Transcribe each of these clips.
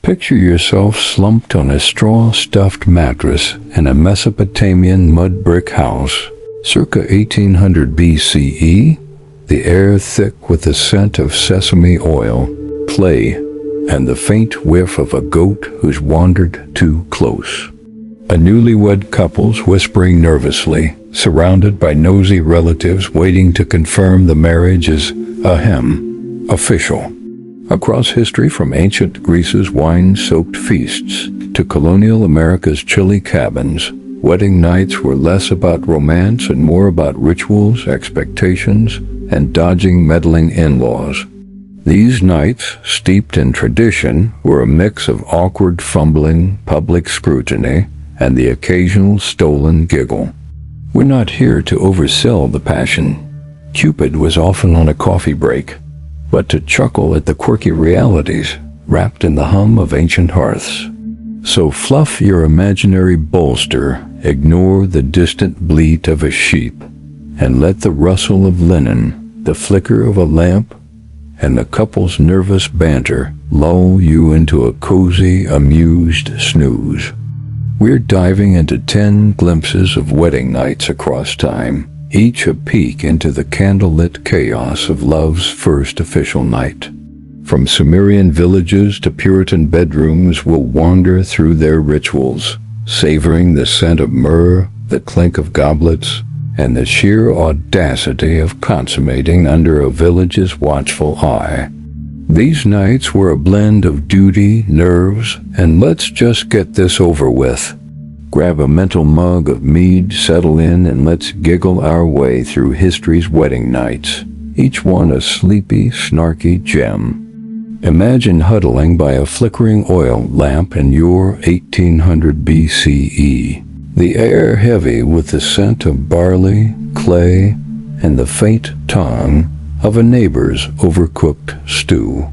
Picture yourself slumped on a straw-stuffed mattress in a Mesopotamian mud brick house. Circa 1800 BCE, the air thick with the scent of sesame oil, clay, and the faint whiff of a goat who's wandered too close. A newlywed couple's whispering nervously, surrounded by nosy relatives waiting to confirm the marriage is, official. Across history, from ancient Greece's wine-soaked feasts to colonial America's chilly cabins, wedding nights were less about romance and more about rituals, expectations, and dodging meddling in-laws. These nights, steeped in tradition, were a mix of awkward fumbling, public scrutiny, and the occasional stolen giggle. We're not here to oversell the passion. Cupid was often on a coffee break, but to chuckle at the quirky realities wrapped in the hum of ancient hearths. So fluff your imaginary bolster, ignore the distant bleat of a sheep, and let the rustle of linen, the flicker of a lamp, and the couple's nervous banter lull you into a cozy, amused snooze. We're diving into 10 glimpses of wedding nights across time, each a peek into the candlelit chaos of love's first official night. From Sumerian villages to Puritan bedrooms, we'll wander through their rituals, savoring the scent of myrrh, the clink of goblets, and the sheer audacity of consummating under a village's watchful eye. These nights were a blend of duty, nerves, and let's just get this over with. Grab a mental mug of mead, settle in, and let's giggle our way through history's wedding nights, each one a sleepy, snarky gem. Imagine huddling by a flickering oil lamp in your 1800 BCE, the air heavy with the scent of barley, clay, and the faint tongue of a neighbor's overcooked stew.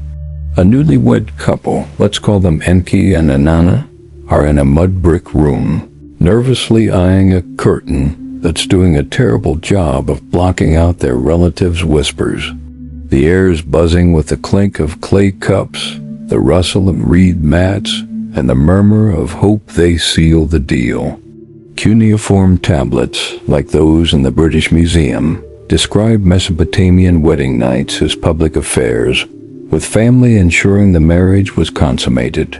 A newlywed couple, let's call them Enki and Inanna, are in a mud brick room, nervously eyeing a curtain that's doing a terrible job of blocking out their relatives' whispers. The air's buzzing with the clink of clay cups, the rustle of reed mats, and the murmur of hope they seal the deal. Cuneiform tablets, like those in the British Museum, describe Mesopotamian wedding nights as public affairs, with family ensuring the marriage was consummated.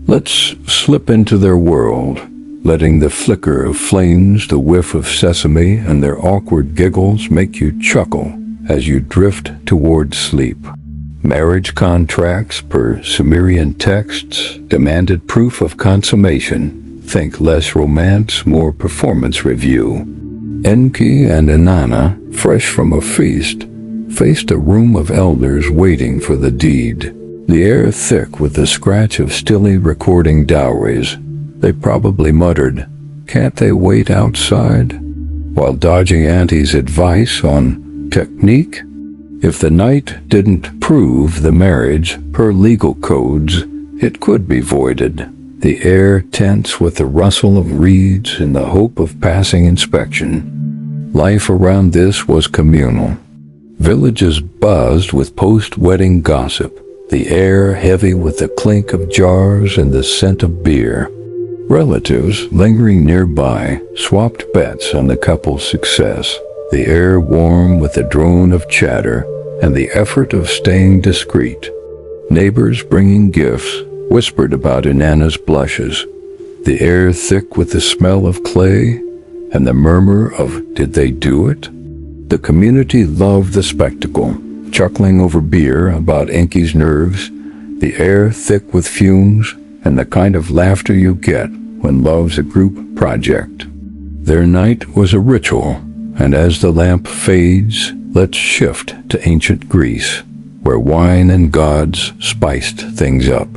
Let's slip into their world, letting the flicker of flames, the whiff of sesame, and their awkward giggles make you chuckle as you drift toward sleep. Marriage contracts, per Sumerian texts, demanded proof of consummation. Think less romance, more performance review. Enki and Inanna, fresh from a feast, faced a room of elders waiting for the deed. The air thick with the scratch of stilly recording dowries. They probably muttered, "Can't they wait outside?" while dodging Auntie's advice on technique. If the night didn't prove the marriage per legal codes, it could be voided. The air tense with the rustle of reeds in the hope of passing inspection. Life around this was communal. Villages buzzed with post-wedding gossip, the air heavy with the clink of jars and the scent of beer. Relatives lingering nearby swapped bets on the couple's success, the air warm with the drone of chatter and the effort of staying discreet. Neighbors bringing gifts whispered about Inanna's blushes, the air thick with the smell of clay and the murmur of "did they do it?" The community loved the spectacle, chuckling over beer about Enki's nerves, the air thick with fumes, and the kind of laughter you get when love's a group project. Their night was a ritual, and as the lamp fades, let's shift to ancient Greece, where wine and gods spiced things up.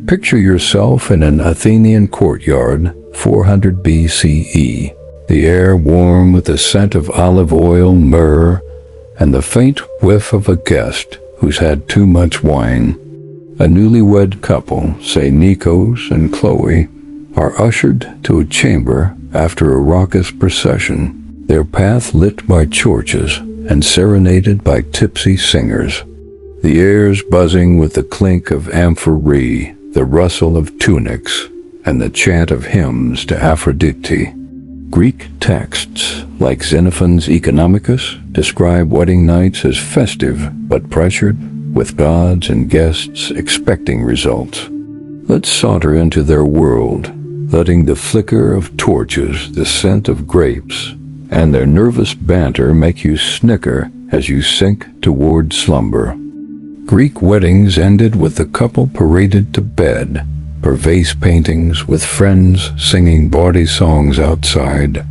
Picture yourself in an Athenian courtyard, 400 BCE, the air warm with the scent of olive oil, myrrh, and the faint whiff of a guest who's had too much wine. A newlywed couple, say Nikos and Chloe, are ushered to a chamber after a raucous procession, their path lit by torches and serenaded by tipsy singers. The air's buzzing with the clink of amphorae, the rustle of tunics, and the chant of hymns to Aphrodite. Greek texts, like Xenophon's Economicus, describe wedding nights as festive but pressured, with gods and guests expecting results. Let's saunter into their world, letting the flicker of torches, the scent of grapes, and their nervous banter make you snicker as you sink toward slumber. Greek weddings ended with the couple paraded to bed, per vase paintings with friends singing bawdy songs outside.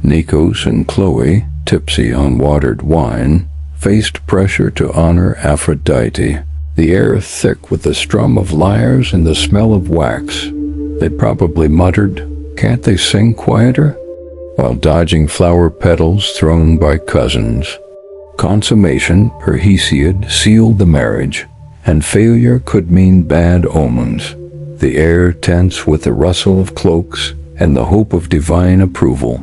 Nikos and Chloe, tipsy on watered wine, faced pressure to honor Aphrodite, the air thick with the strum of lyres and the smell of wax. They probably muttered, "Can't they sing quieter?" while dodging flower petals thrown by cousins. Consummation, per Hesiod, sealed the marriage, and failure could mean bad omens. The air tense with the rustle of cloaks and the hope of divine approval.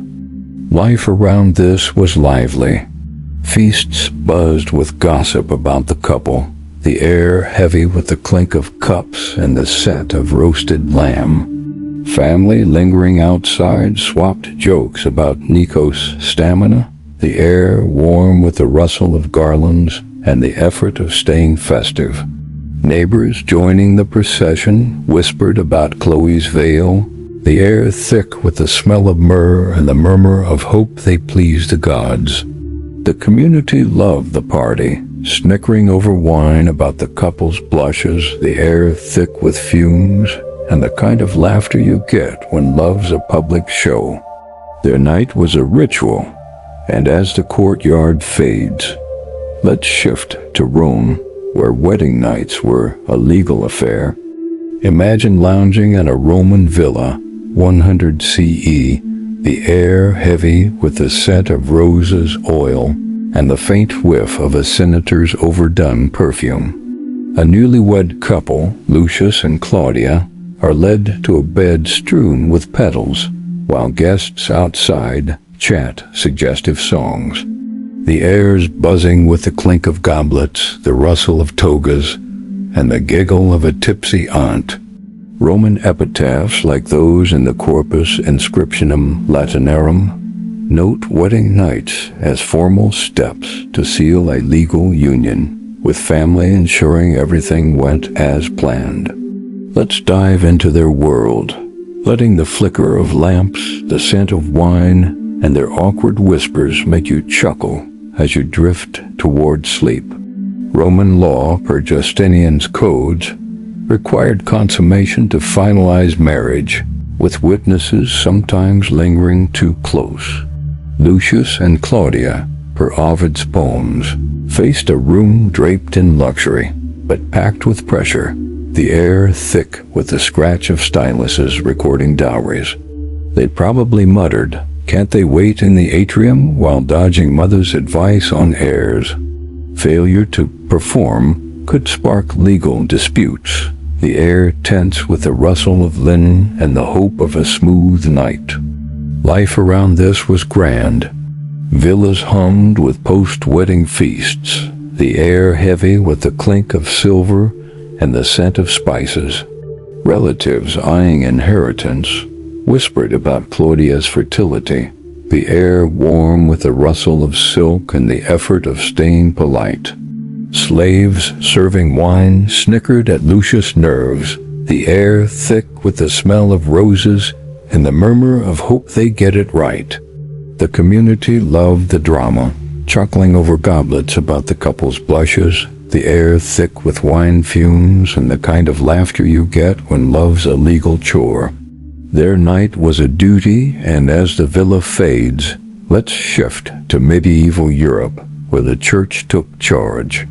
Life around this was lively. Feasts buzzed with gossip about the couple, the air heavy with the clink of cups and the scent of roasted lamb. Family lingering outside swapped jokes about Nikos' stamina, the air warm with the rustle of garlands and the effort of staying festive. Neighbors joining the procession whispered about Chloe's veil, the air thick with the smell of myrrh and the murmur of hope they pleased the gods. The community loved the party, snickering over wine about the couple's blushes, the air thick with fumes, and the kind of laughter you get when love's a public show. Their night was a ritual, and as the courtyard fades, let's shift to Rome, where wedding nights were a legal affair. Imagine lounging in a Roman villa, 100 CE, the air heavy with the scent of roses, oil, and the faint whiff of a senator's overdone perfume. A newlywed couple, Lucius and Claudia, are led to a bed strewn with petals, while guests outside chant suggestive songs. The air's buzzing with the clink of goblets, the rustle of togas, and the giggle of a tipsy aunt. Roman epitaphs like those in the Corpus Inscriptionum Latinarum note wedding nights as formal steps to seal a legal union, with family ensuring everything went as planned. Let's dive into their world, letting the flicker of lamps, the scent of wine, and their awkward whispers make you chuckle as you drift toward sleep. Roman law, per Justinian's codes, required consummation to finalize marriage, with witnesses sometimes lingering too close. Lucius and Claudia, per Ovid's poems, faced a room draped in luxury, but packed with pressure, the air thick with the scratch of styluses recording dowries. They'd probably muttered, "Can't they wait in the atrium?" while dodging mother's advice on heirs. Failure to perform could spark legal disputes, the air tense with the rustle of linen and the hope of a smooth night. Life around this was grand. Villas hummed with post-wedding feasts, the air heavy with the clink of silver and the scent of spices. Relatives eyeing inheritance whispered about Claudia's fertility, the air warm with the rustle of silk and the effort of staying polite. Slaves serving wine snickered at Lucius' nerves, the air thick with the smell of roses and the murmur of hope they get it right. The community loved the drama, chuckling over goblets about the couple's blushes, the air thick with wine fumes and the kind of laughter you get when love's a legal chore. Their night was a duty, and as the villa fades, let's shift to medieval Europe, where the church took charge.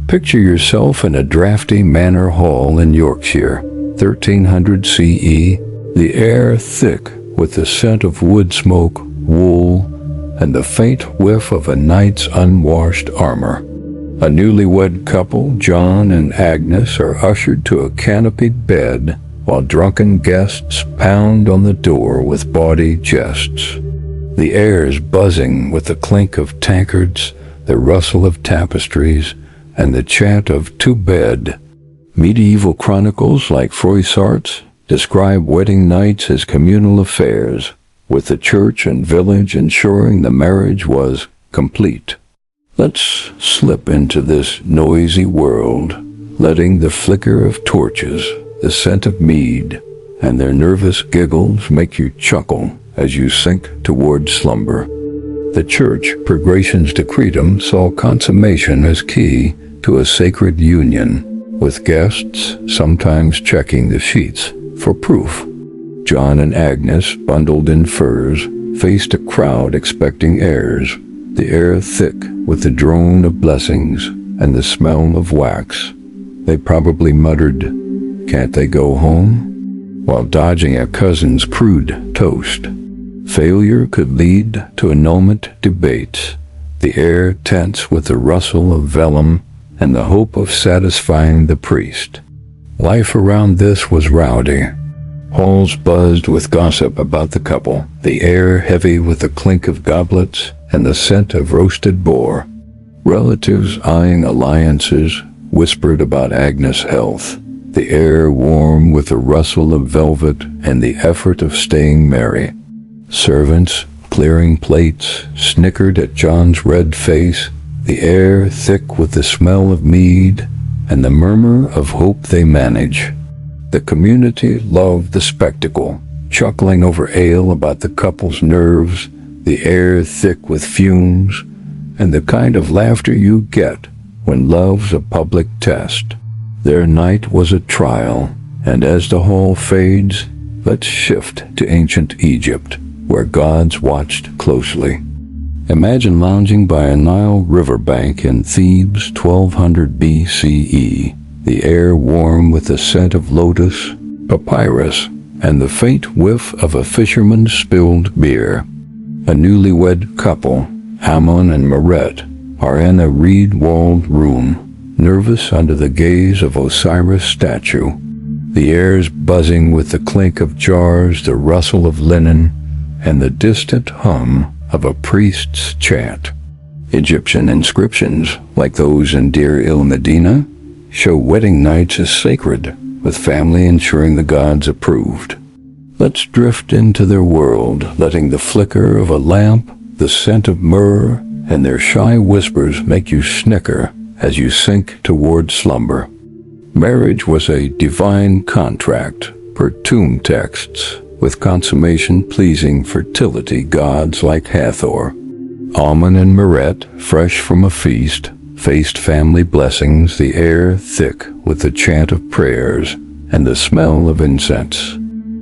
Picture yourself in a drafty manor hall in Yorkshire, 1300 CE, the air thick with the scent of wood smoke, wool, and the faint whiff of a knight's unwashed armor. A newlywed couple, John and Agnes, are ushered to a canopied bed, while drunken guests pound on the door with bawdy jests. The air's buzzing with the clink of tankards, the rustle of tapestries, and the chant of "to bed." Medieval chronicles like Froissart's describe wedding nights as communal affairs, with the church and village ensuring the marriage was complete. Let's slip into this noisy world, letting the flicker of torches, the scent of mead, and their nervous giggles make you chuckle as you sink toward slumber. The church, per Gratian's decretum, saw consummation as key to a sacred union, with guests sometimes checking the sheets for proof. John and Agnes, bundled in furs, faced a crowd expecting heirs, the air thick with the drone of blessings and the smell of wax. They probably muttered, "Can't they go home?" while dodging a cousin's prude toast. Failure could lead to annulment debates, the air tense with the rustle of vellum and the hope of satisfying the priest. Life around this was rowdy. Halls buzzed with gossip about the couple, the air heavy with the clink of goblets and the scent of roasted boar. Relatives eyeing alliances whispered about Agnes' health, the air warm with the rustle of velvet and the effort of staying merry. Servants, clearing plates, snickered at John's red face, the air thick with the smell of mead and the murmur of hope they manage. The community loved the spectacle, chuckling over ale about the couple's nerves, the air thick with fumes, and the kind of laughter you get when love's a public test. Their night was a trial, and as the hall fades, let's shift to ancient Egypt, where gods watched closely. Imagine lounging by a Nile riverbank in Thebes 1200 BCE, the air warm with the scent of lotus, papyrus, and the faint whiff of a fisherman's spilled beer. A newlywed couple, Hammon and Meret, are in a reed-walled room, nervous under the gaze of Osiris' statue. The air's buzzing with the clink of jars, the rustle of linen, and the distant hum of a priest's chant. Egyptian inscriptions, like those in Deir el-Medina, show wedding nights as sacred, with family ensuring the gods approved. Let's drift into their world, letting the flicker of a lamp, the scent of myrrh, and their shy whispers make you snicker as you sink toward slumber. Marriage was a divine contract, per tomb texts, with consummation pleasing fertility gods like Hathor. Ammon and Meret, fresh from a feast, faced family blessings, the air thick with the chant of prayers and the smell of incense.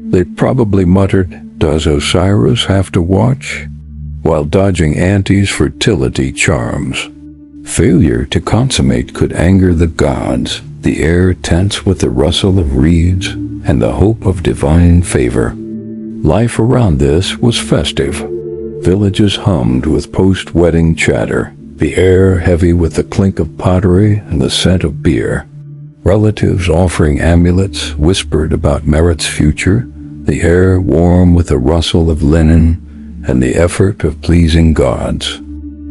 They probably muttered, "Does Osiris have to watch?" while dodging Auntie's fertility charms. Failure to consummate could anger the gods, the air tense with the rustle of reeds and the hope of divine favor. Life around this was festive. Villages hummed with post-wedding chatter, the air heavy with the clink of pottery and the scent of beer. Relatives offering amulets whispered about Meret's future, the air warm with the rustle of linen and the effort of pleasing gods.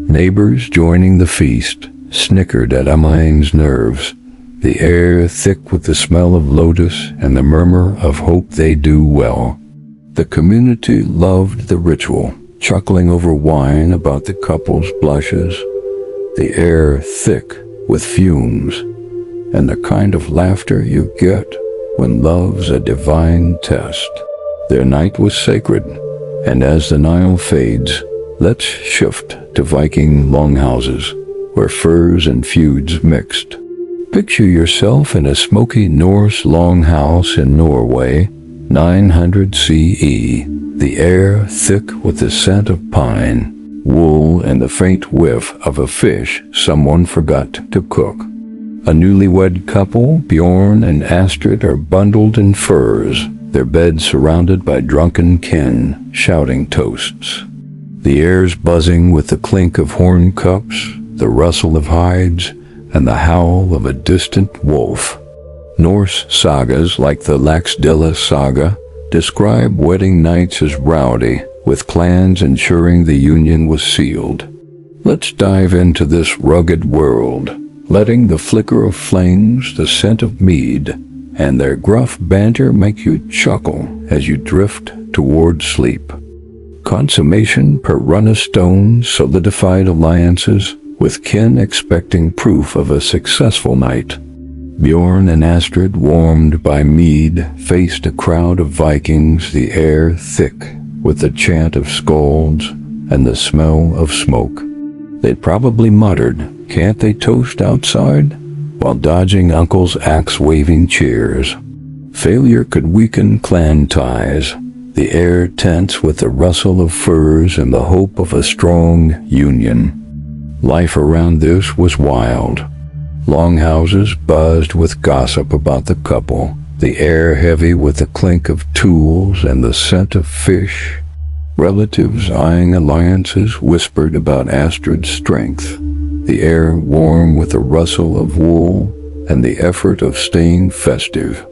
Neighbors joining the feast snickered at Amein's nerves, the air thick with the smell of lotus and the murmur of hope they do well. The community loved the ritual, chuckling over wine about the couple's blushes, the air thick with fumes, and the kind of laughter you get when love's a divine test. Their night was sacred, and as the Nile fades, let's shift to Viking longhouses, where furs and feuds mixed. Picture yourself in a smoky Norse longhouse in Norway, 900 CE, the air thick with the scent of pine, wool, and the faint whiff of a fish someone forgot to cook. A newlywed couple, Bjorn and Astrid, are bundled in furs, their beds surrounded by drunken kin, shouting toasts. The air's buzzing with the clink of horn cups, the rustle of hides, and the howl of a distant wolf. Norse sagas like the Laxdilla saga describe wedding nights as rowdy, with clans ensuring the union was sealed. Let's dive into this rugged world, letting the flicker of flames, the scent of mead, and their gruff banter make you chuckle as you drift toward sleep. Consummation per run of stone, solidified alliances, with kin expecting proof of a successful night. Bjorn and Astrid, warmed by mead, faced a crowd of Vikings, the air thick with the chant of skalds and the smell of smoke. They'd probably muttered, "Can't they toast outside?" while dodging Uncle's axe-waving cheers. Failure could weaken clan ties, the air tense with the rustle of furs and the hope of a strong union. Life around this was wild. Longhouses buzzed with gossip about the couple, the air heavy with the clink of tools and the scent of fish. Relatives eyeing alliances whispered about Astrid's strength, the air warm with the rustle of wool and the effort of staying festive.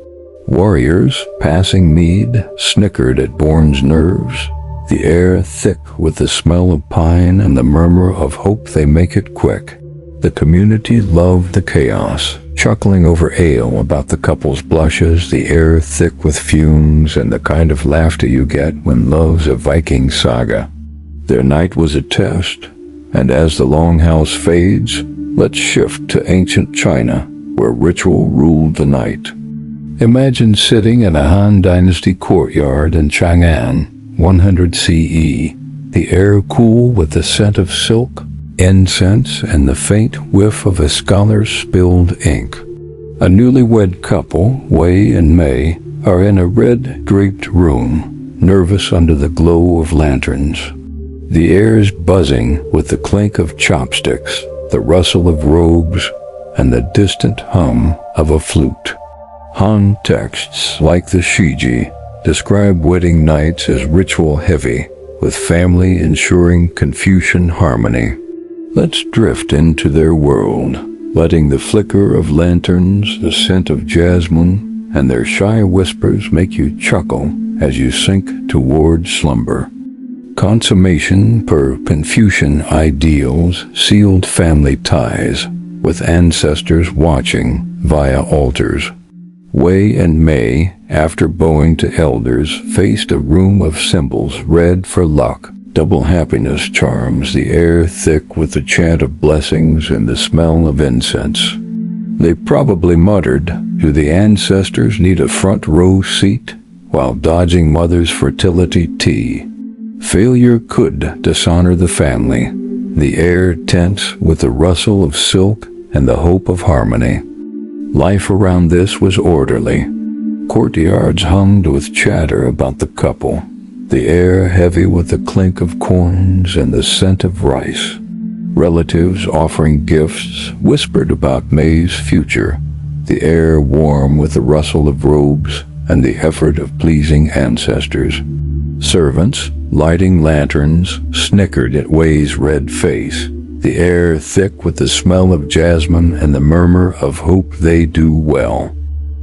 Warriors, passing mead, snickered at Born's nerves, the air thick with the smell of pine and the murmur of hope they make it quick. The community loved the chaos, chuckling over ale about the couple's blushes, the air thick with fumes and the kind of laughter you get when love's a Viking saga. Their night was a test, and as the longhouse fades, let's shift to ancient China, where ritual ruled the night. Imagine sitting in a Han Dynasty courtyard in Chang'an, 100 CE, the air cool with the scent of silk, incense, and the faint whiff of a scholar's spilled ink. A newlywed couple, Wei and Mei, are in a red-draped room, nervous under the glow of lanterns. The air's buzzing with the clink of chopsticks, the rustle of robes, and the distant hum of a flute. Han texts like the Shiji describe wedding nights as ritual-heavy, with family ensuring Confucian harmony. Let's drift into their world, letting the flicker of lanterns, the scent of jasmine, and their shy whispers make you chuckle as you sink toward slumber. Consummation per Confucian ideals sealed family ties, with ancestors watching via altars. Wei and Mei, after bowing to elders, faced a room of symbols red for luck. Double happiness charms, the air thick with the chant of blessings and the smell of incense. They probably muttered, "Do the ancestors need a front row seat?" while dodging mother's fertility tea. Failure could dishonor the family, the air tense with the rustle of silk and the hope of harmony. Life around this was orderly. Courtyards hummed with chatter about the couple, the air heavy with the clink of coins and the scent of rice. Relatives offering gifts whispered about May's future, the air warm with the rustle of robes and the effort of pleasing ancestors. Servants, lighting lanterns, snickered at Wei's red face, the air thick with the smell of jasmine and the murmur of hope they do well.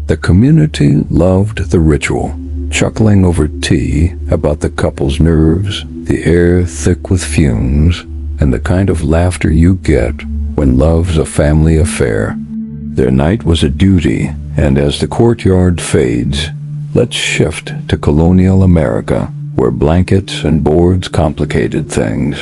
The community loved the ritual, chuckling over tea about the couple's nerves, the air thick with fumes, and the kind of laughter you get when love's a family affair. Their night was a duty, and as the courtyard fades, let's shift to Colonial America, where blankets and boards complicated things.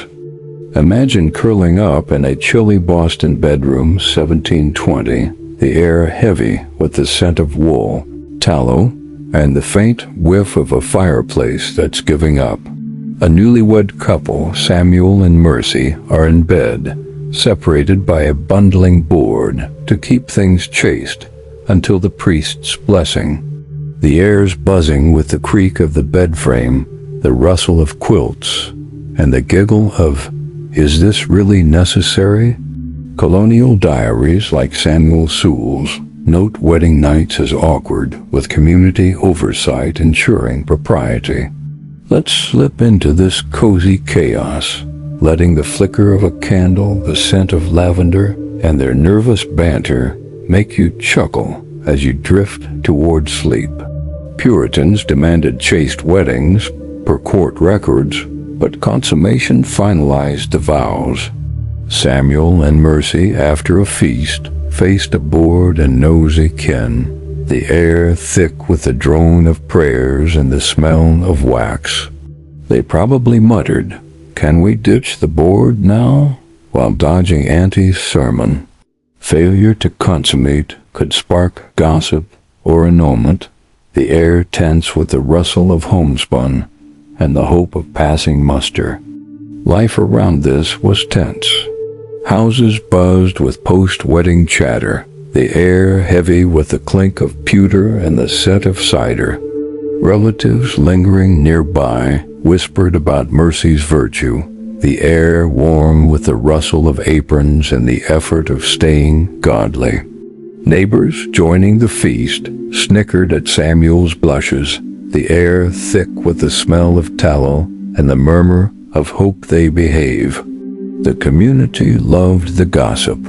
Imagine curling up in a chilly Boston bedroom, 1720, the air heavy with the scent of wool, tallow, and the faint whiff of a fireplace that's giving up. A newlywed couple, Samuel and Mercy, are in bed, separated by a bundling board to keep things chaste until the priest's blessing. The air's buzzing with the creak of the bed frame, the rustle of quilts, and the giggle of, "Is this really necessary?" Colonial diaries like Samuel Sewell's note wedding nights as awkward, with community oversight ensuring propriety. Let's slip into this cozy chaos, letting the flicker of a candle, the scent of lavender, and their nervous banter make you chuckle as you drift toward sleep. Puritans demanded chaste weddings per court records, but consummation finalized the vows. Samuel and Mercy, after a feast, faced a bored and nosy kin, the air thick with the drone of prayers and the smell of wax. They probably muttered, "Can we ditch the board now?" while dodging Auntie's sermon. Failure to consummate could spark gossip or annulment, the air tense with the rustle of homespun and the hope of passing muster. Life around this was tense. Houses buzzed with post-wedding chatter, the air heavy with the clink of pewter and the scent of cider. Relatives lingering nearby whispered about Mercy's virtue, the air warm with the rustle of aprons and the effort of staying godly. Neighbors joining the feast snickered at Samuel's blushes, the air thick with the smell of tallow and the murmur of hope they behave. The community loved the gossip,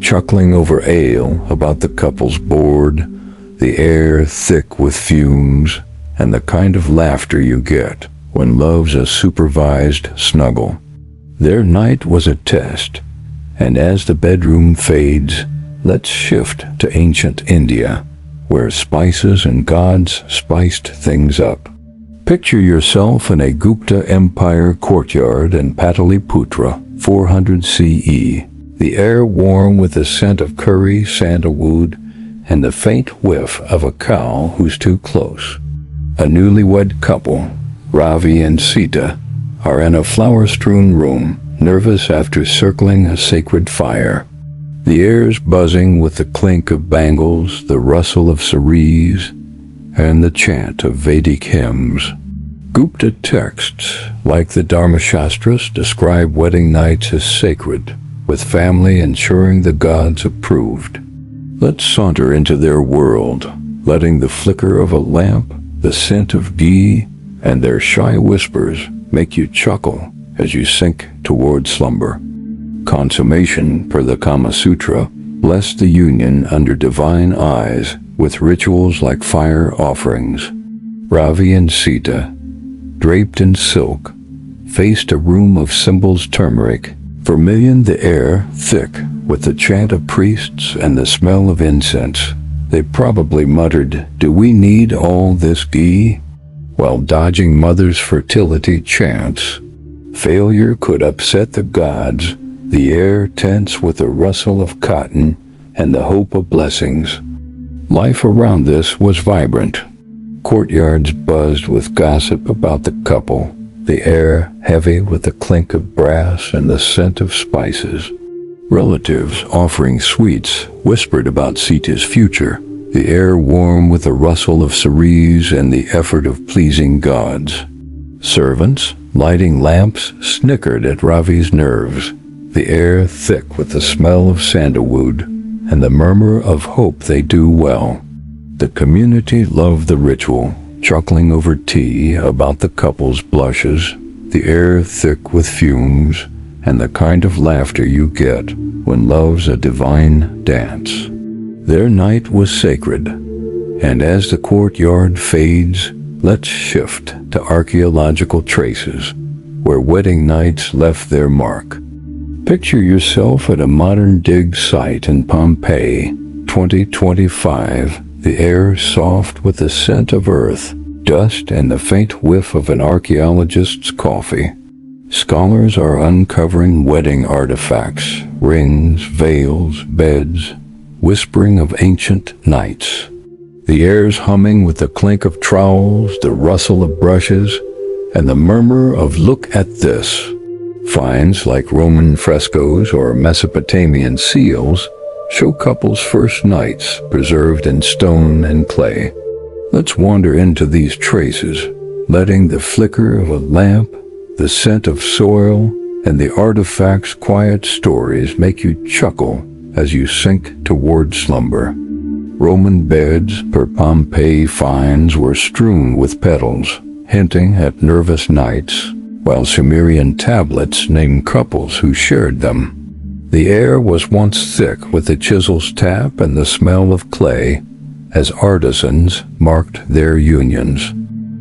chuckling over ale about the couple's board, the air thick with fumes, and the kind of laughter you get when love's a supervised snuggle. Their night was a test, and as the bedroom fades, let's shift to ancient India, where spices and gods spiced things up. Picture yourself in a Gupta Empire courtyard in Pataliputra, 400 CE, the air warm with the scent of curry, sandalwood, and the faint whiff of a cow who's too close. A newlywed couple, Ravi and Sita, are in a flower-strewn room, nervous after circling a sacred fire. The air's buzzing with the clink of bangles, the rustle of cerise, and the chant of Vedic hymns. Gupta texts, like the Dharmashastras, describe wedding nights as sacred, with family ensuring the gods approved. Let's saunter into their world, letting the flicker of a lamp, the scent of ghee, and their shy whispers make you chuckle as you sink toward slumber. Consummation, per the Kama Sutra, blessed the union under divine eyes with rituals like fire offerings. Ravi and Sita, draped in silk, faced a room of symbols turmeric, vermilion the air thick with the chant of priests and the smell of incense. They probably muttered, "Do we need all this ghee?" while dodging mother's fertility chants. Failure could upset the gods, the air tense with the rustle of cotton and the hope of blessings. Life around this was vibrant. Courtyards buzzed with gossip about the couple, the air heavy with the clink of brass and the scent of spices. Relatives offering sweets whispered about Sita's future, the air warm with the rustle of cerise and the effort of pleasing gods. Servants, lighting lamps, snickered at Ravi's nerves, the air thick with the smell of sandalwood and the murmur of hope they do well. The community loved the ritual, chuckling over tea about the couple's blushes, the air thick with fumes, and the kind of laughter you get when love's a divine dance. Their night was sacred, and as the courtyard fades, let's shift to archaeological traces, where wedding nights left their mark. Picture yourself at a modern dig site in Pompeii, 2025, the air soft with the scent of earth, dust, and the faint whiff of an archaeologist's coffee. Scholars are uncovering wedding artifacts, rings, veils, beds, whispering of ancient nights. The air's humming with the clink of trowels, the rustle of brushes, and the murmur of "look at this." Finds like Roman frescoes or Mesopotamian seals show couples' first nights preserved in stone and clay. Let's wander into these traces, letting the flicker of a lamp, the scent of soil, and the artifact's quiet stories make you chuckle as you sink toward slumber. Roman beds, per Pompeii finds, were strewn with petals, hinting at nervous nights, while Sumerian tablets named couples who shared them. The air was once thick with the chisel's tap and the smell of clay, as artisans marked their unions.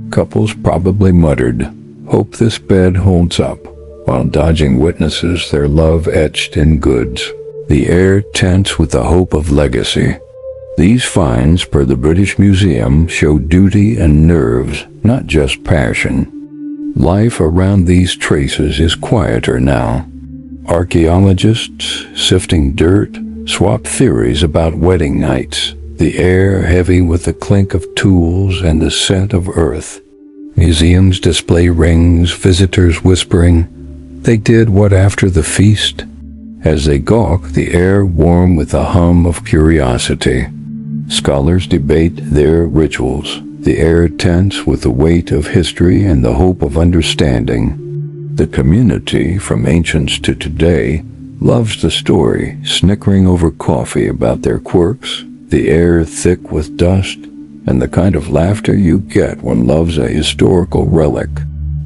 Couples probably muttered, "Hope this bed holds up," while dodging witnesses their love etched in goods. the heir tense with the hope of legacy. These finds, per the British Museum, show duty and nerves, not just passion. Life around these traces is quieter now. Archaeologists, sifting dirt, swap theories about wedding nights, the air heavy with the clink of tools and the scent of earth. Museums display rings, visitors whispering, "They did what after the feast?" As they gawk, the air warm with a hum of curiosity. Scholars debate their rituals, the air tense with the weight of history and the hope of understanding. The community, from ancients to today, loves the story, snickering over coffee about their quirks, the air thick with dust, and the kind of laughter you get when love's a historical relic.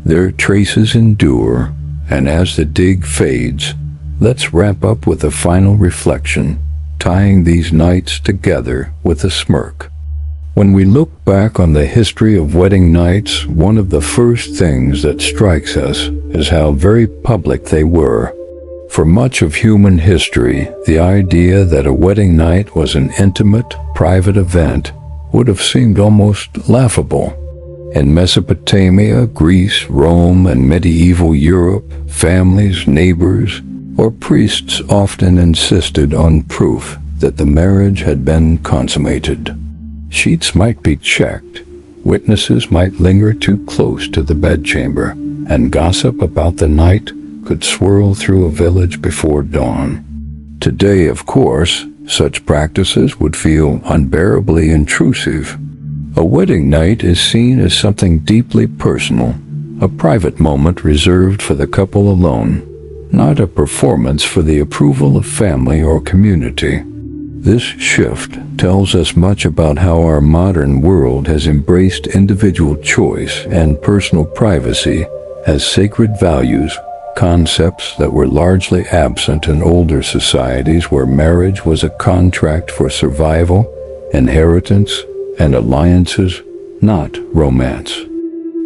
Their traces endure, and as the dig fades, let's wrap up with a final reflection, tying these nights together with a smirk. When we look back on the history of wedding nights, one of the first things that strikes us is how very public they were. For much of human history, the idea that a wedding night was an intimate, private event would have seemed almost laughable. In Mesopotamia, Greece, Rome, and medieval Europe, families, neighbors, or priests often insisted on proof that the marriage had been consummated. Sheets might be checked, witnesses might linger too close to the bedchamber, and gossip about the night could swirl through a village before dawn. Today, of course, such practices would feel unbearably intrusive. A wedding night is seen as something deeply personal, a private moment reserved for the couple alone, not a performance for the approval of family or community. This shift tells us much about how our modern world has embraced individual choice and personal privacy as sacred values, concepts that were largely absent in older societies where marriage was a contract for survival, inheritance, and alliances, not romance.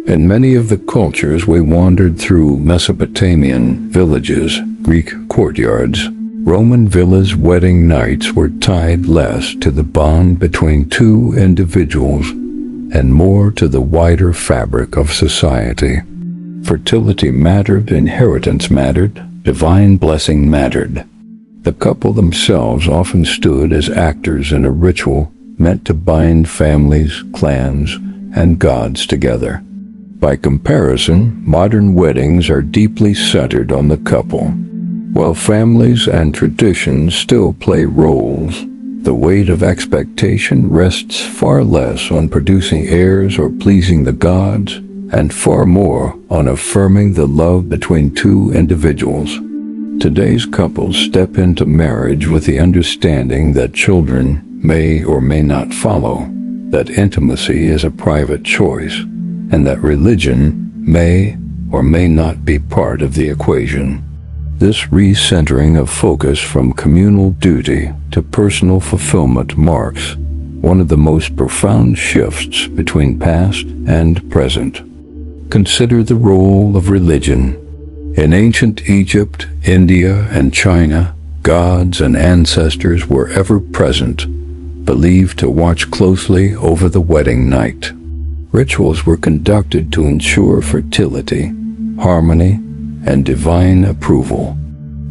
In many of the cultures we wandered through, Mesopotamian villages, Greek courtyards, Roman villas, wedding nights were tied less to the bond between two individuals and more to the wider fabric of society. Fertility mattered, inheritance mattered, divine blessing mattered. The couple themselves often stood as actors in a ritual meant to bind families, clans, and gods together. By comparison, modern weddings are deeply centered on the couple. While families and traditions still play roles, the weight of expectation rests far less on producing heirs or pleasing the gods, and far more on affirming the love between two individuals. Today's couples step into marriage with the understanding that children may or may not follow, that intimacy is a private choice, and that religion may or may not be part of the equation. This recentering of focus from communal duty to personal fulfillment marks one of the most profound shifts between past and present. Consider the role of religion. In ancient Egypt, India, and China, gods and ancestors were ever present, believed to watch closely over the wedding night. Rituals were conducted to ensure fertility, harmony, and divine approval.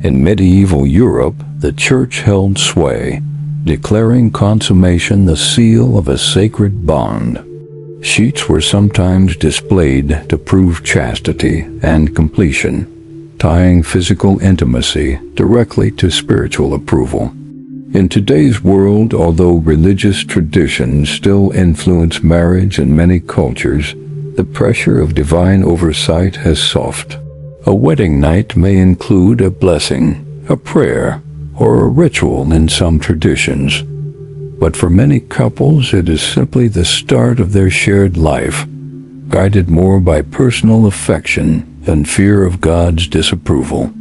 In medieval Europe, the church held sway, declaring consummation the seal of a sacred bond. Sheets were sometimes displayed to prove chastity and completion, tying physical intimacy directly to spiritual approval. In today's world, although religious traditions still influence marriage in many cultures, the pressure of divine oversight has softened. A wedding night may include a blessing, a prayer, or a ritual in some traditions. But for many couples, it is simply the start of their shared life, guided more by personal affection than fear of God's disapproval.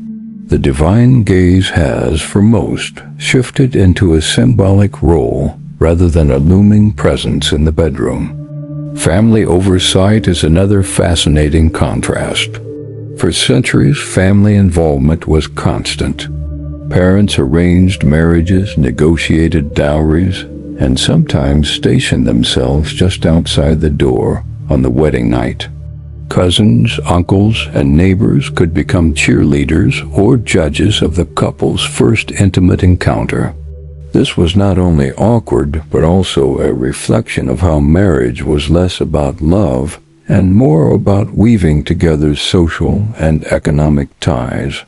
The divine gaze has, for most, shifted into a symbolic role rather than a looming presence in the bedroom. Family oversight is another fascinating contrast. For centuries, family involvement was constant. Parents arranged marriages, negotiated dowries, and sometimes stationed themselves just outside the door on the wedding night. Cousins, uncles, and neighbors could become cheerleaders or judges of the couple's first intimate encounter. This was not only awkward, but also a reflection of how marriage was less about love and more about weaving together social and economic ties.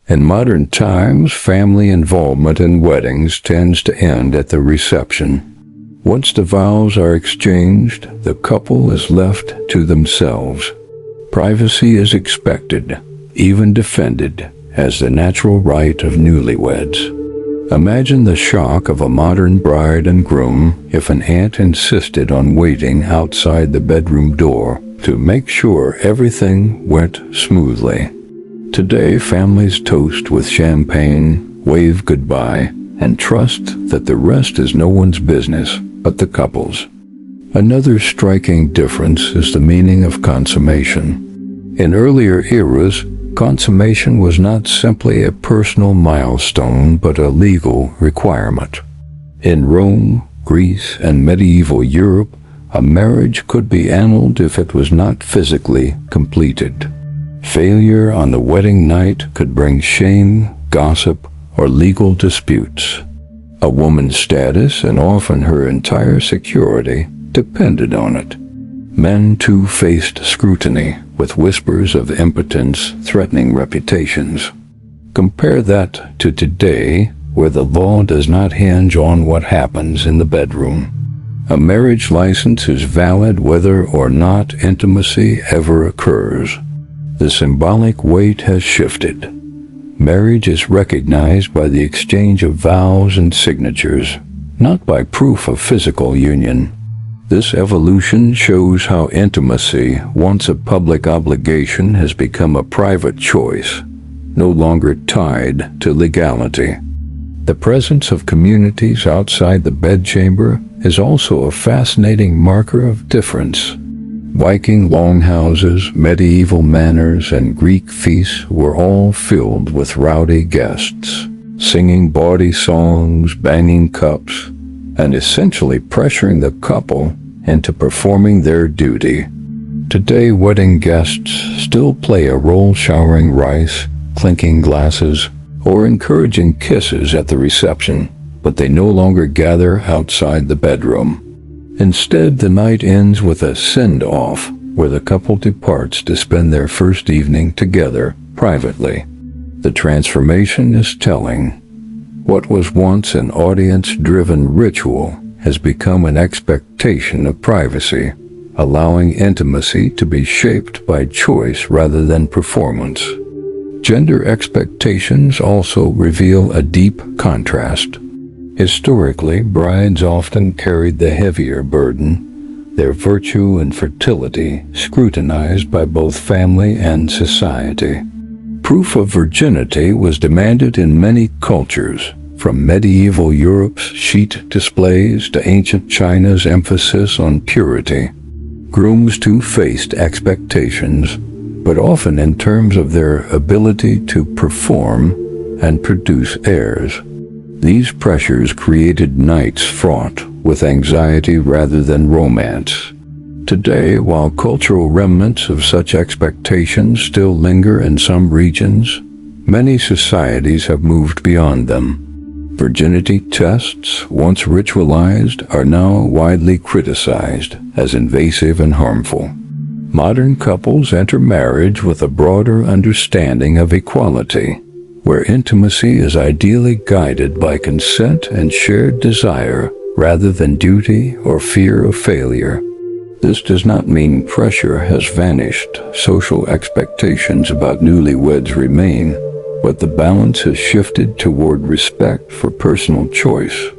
In modern times, family involvement in weddings tends to end at the reception. Once the vows are exchanged, the couple is left to themselves. Privacy is expected, even defended, as the natural right of newlyweds. Imagine the shock of a modern bride and groom if an aunt insisted on waiting outside the bedroom door to make sure everything went smoothly. Today, families toast with champagne, wave goodbye, and trust that the rest is no one's business but the couple's. Another striking difference is the meaning of consummation. In earlier eras, consummation was not simply a personal milestone but a legal requirement. In Rome, Greece, and medieval Europe, a marriage could be annulled if it was not physically completed. Failure on the wedding night could bring shame, gossip, or legal disputes. A woman's status and often her entire security depended on it. Men too faced scrutiny, with whispers of impotence threatening reputations. Compare that to today, where the law does not hinge on what happens in the bedroom. A marriage license is valid whether or not intimacy ever occurs. The symbolic weight has shifted. Marriage is recognized by the exchange of vows and signatures, not by proof of physical union. This evolution shows how intimacy, once a public obligation, has become a private choice, no longer tied to legality. The presence of communities outside the bedchamber is also a fascinating marker of difference. Viking longhouses, medieval manors, and Greek feasts were all filled with rowdy guests, singing bawdy songs, banging cups, and essentially pressuring the couple into performing their duty. Today, wedding guests still play a role showering rice, clinking glasses, or encouraging kisses at the reception, but they no longer gather outside the bedroom. Instead, the night ends with a send-off, where the couple departs to spend their first evening together privately. The transformation is telling. What was once an audience-driven ritual has become an expectation of privacy, allowing intimacy to be shaped by choice rather than performance. Gender expectations also reveal a deep contrast. Historically, brides often carried the heavier burden, their virtue and fertility scrutinized by both family and society. Proof of virginity was demanded in many cultures, from medieval Europe's sheet displays to ancient China's emphasis on purity. Grooms too faced expectations, but often in terms of their ability to perform and produce heirs. These pressures created nights fraught with anxiety rather than romance. Today, while cultural remnants of such expectations still linger in some regions, many societies have moved beyond them. Virginity tests, once ritualized, are now widely criticized as invasive and harmful. Modern couples enter marriage with a broader understanding of equality, where intimacy is ideally guided by consent and shared desire rather than duty or fear of failure. This does not mean pressure has vanished. Social expectations about newlyweds remain, but the balance has shifted toward respect for personal choice.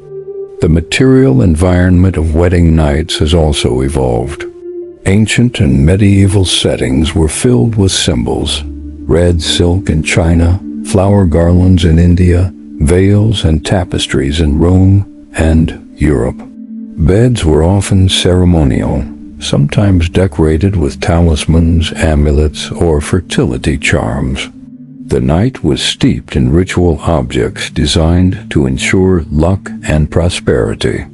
The material environment of wedding nights has also evolved. Ancient and medieval settings were filled with symbols: red silk in China, flower garlands in India, veils and tapestries in Rome and Europe. Beds were often ceremonial, sometimes decorated with talismans, amulets, or fertility charms. The night was steeped in ritual objects designed to ensure luck and prosperity.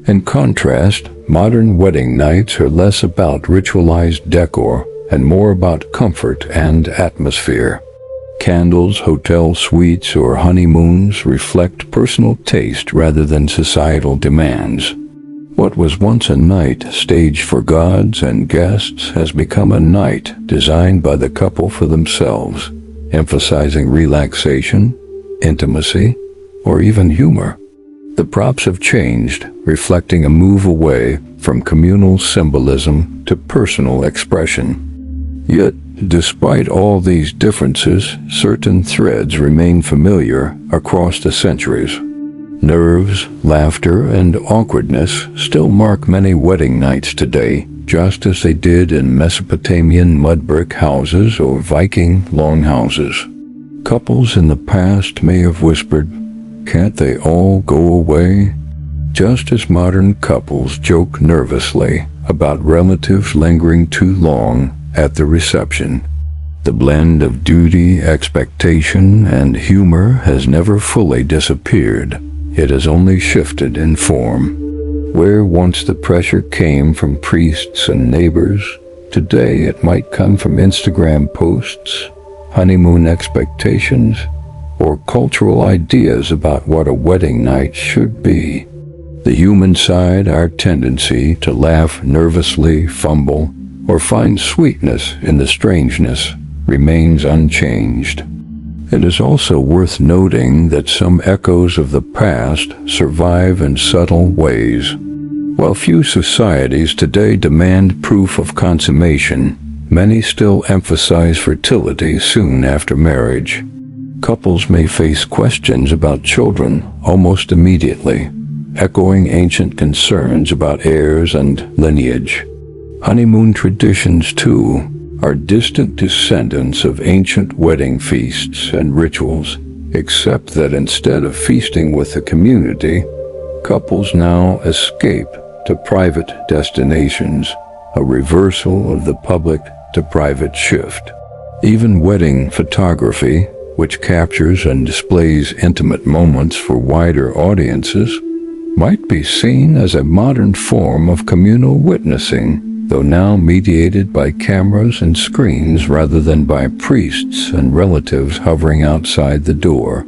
In contrast, modern wedding nights are less about ritualized decor and more about comfort and atmosphere. Candles, hotel suites, or honeymoons reflect personal taste rather than societal demands. What was once a night staged for gods and guests has become a night designed by the couple for themselves, emphasizing relaxation, intimacy, or even humor. The props have changed, reflecting a move away from communal symbolism to personal expression. Yet, despite all these differences, certain threads remain familiar across the centuries. Nerves, laughter, and awkwardness still mark many wedding nights today, just as they did in Mesopotamian mud brick houses or Viking longhouses. Couples in the past may have whispered, "Can't they all go away?" just as modern couples joke nervously about relatives lingering too long at the reception. The blend of duty, expectation, and humor has never fully disappeared. It has only shifted in form. Where once the pressure came from priests and neighbors, today it might come from Instagram posts, honeymoon expectations, or cultural ideas about what a wedding night should be. The human side, our tendency to laugh nervously, fumble, or find sweetness in the strangeness, remains unchanged. It is also worth noting that some echoes of the past survive in subtle ways. While few societies today demand proof of consummation, many still emphasize fertility soon after marriage. Couples may face questions about children almost immediately, echoing ancient concerns about heirs and lineage. Honeymoon traditions, too, are distant descendants of ancient wedding feasts and rituals, except that instead of feasting with the community, couples now escape to private destinations, a reversal of the public to private shift. Even wedding photography, which captures and displays intimate moments for wider audiences, might be seen as a modern form of communal witnessing, though now mediated by cameras and screens rather than by priests and relatives hovering outside the door.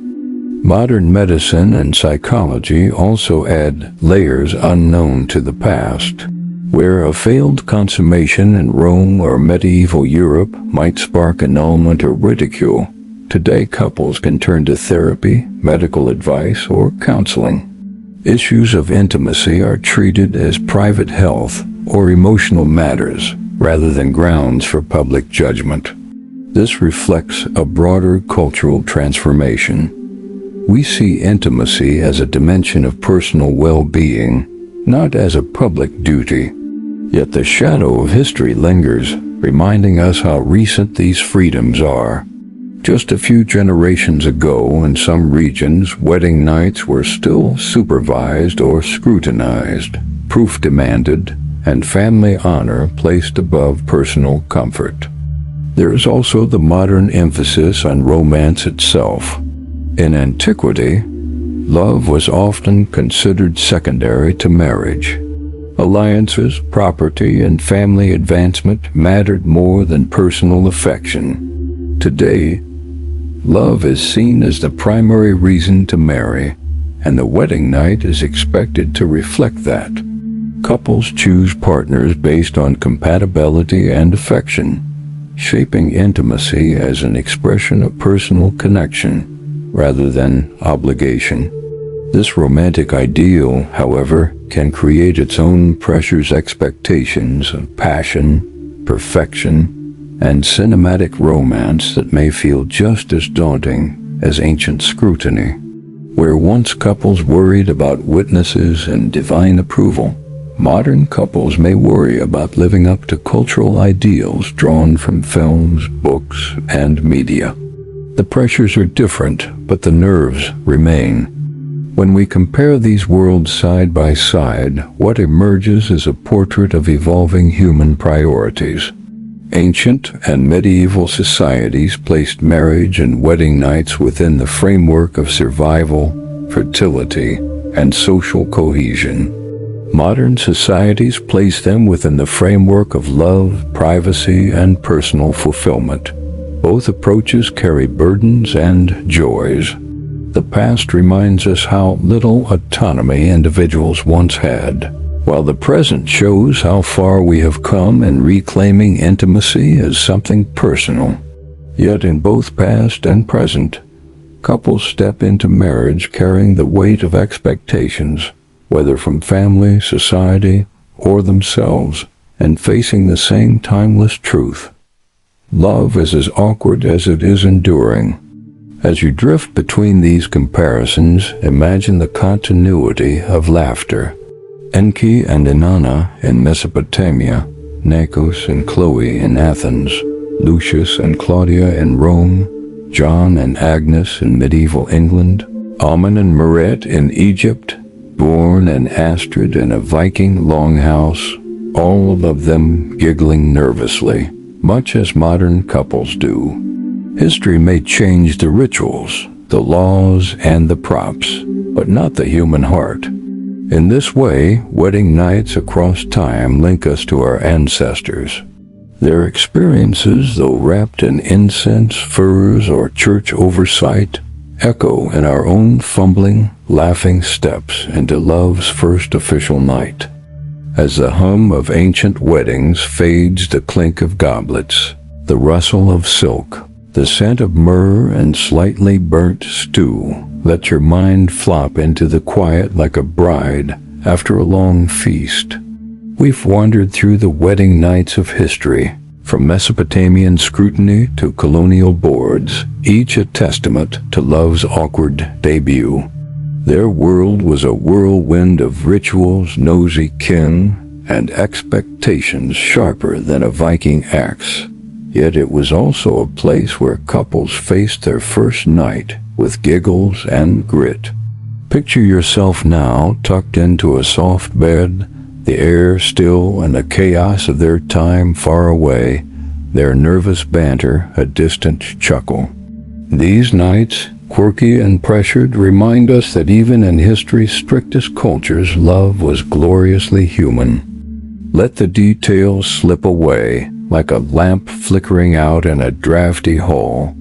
Modern medicine and psychology also add layers unknown to the past. Where a failed consummation in Rome or medieval Europe might spark annulment or ridicule, today couples can turn to therapy, medical advice, or counseling. Issues of intimacy are treated as private health or emotional matters rather than grounds for public judgment. This reflects a broader cultural transformation. We see intimacy as a dimension of personal well-being, not as a public duty. Yet the shadow of history lingers, reminding us how recent these freedoms are. Just a few generations ago, in some regions, wedding nights were still supervised or scrutinized, proof demanded, and family honor placed above personal comfort. There is also the modern emphasis on romance itself. In antiquity, love was often considered secondary to marriage. Alliances, property, and family advancement mattered more than personal affection. Today, love is seen as the primary reason to marry, and the wedding night is expected to reflect that. Couples choose partners based on compatibility and affection, shaping intimacy as an expression of personal connection rather than obligation. This romantic ideal, however, can create its own pressures, expectations of passion, perfection, and cinematic romance that may feel just as daunting as ancient scrutiny. Where once couples worried about witnesses and divine approval, modern couples may worry about living up to cultural ideals drawn from films, books, and media. The pressures are different, but the nerves remain. When we compare these worlds side by side, what emerges is a portrait of evolving human priorities. Ancient and medieval societies placed marriage and wedding nights within the framework of survival, fertility, and social cohesion. Modern societies place them within the framework of love, privacy, and personal fulfillment. Both approaches carry burdens and joys. The past reminds us how little autonomy individuals once had, while the present shows how far we have come in reclaiming intimacy as something personal. Yet in both past and present, couples step into marriage carrying the weight of expectations, whether from family, society, or themselves, and facing the same timeless truth. Love is as awkward as it is enduring. As you drift between these comparisons, imagine the continuity of laughter. Enki and Inanna in Mesopotamia, Nikos and Chloe in Athens, Lucius and Claudia in Rome, John and Agnes in medieval England, Amun and Meret in Egypt, Born and Astrid in a Viking longhouse, all of them giggling nervously, much as modern couples do. History may change the rituals, the laws, and the props, but not the human heart. In this way, wedding nights across time link us to our ancestors. Their experiences, though wrapped in incense, furs, or church oversight, echo in our own fumbling, laughing steps into love's first official night. As the hum of ancient weddings fades, the clink of goblets, the rustle of silk, the scent of myrrh and slightly burnt stew, let your mind flop into the quiet like a bride after a long feast. We've wandered through the wedding nights of history, from Mesopotamian scrutiny to colonial boards, each a testament to love's awkward debut. Their world was a whirlwind of rituals, nosy kin, and expectations sharper than a Viking axe. Yet it was also a place where couples faced their first night with giggles and grit. Picture yourself now tucked into a soft bed, the air still and the chaos of their time far away, their nervous banter a distant chuckle. These nights, quirky and pressured, remind us that even in history's strictest cultures, love was gloriously human. Let the details slip away, like a lamp flickering out in a drafty hall.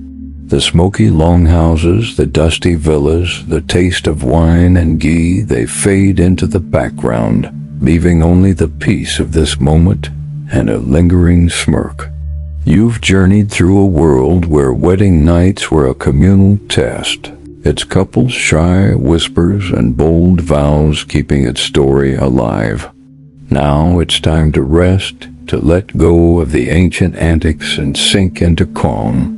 The smoky longhouses, the dusty villas, the taste of wine and ghee, they fade into the background, leaving only the peace of this moment and a lingering smirk. You've journeyed through a world where wedding nights were a communal test, its couples' shy whispers and bold vows keeping its story alive. Now it's time to rest, to let go of the ancient antics and sink into calm.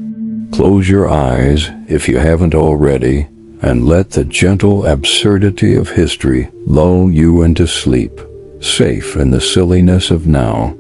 Close your eyes, if you haven't already, and let the gentle absurdity of history lull you into sleep, safe in the silliness of now.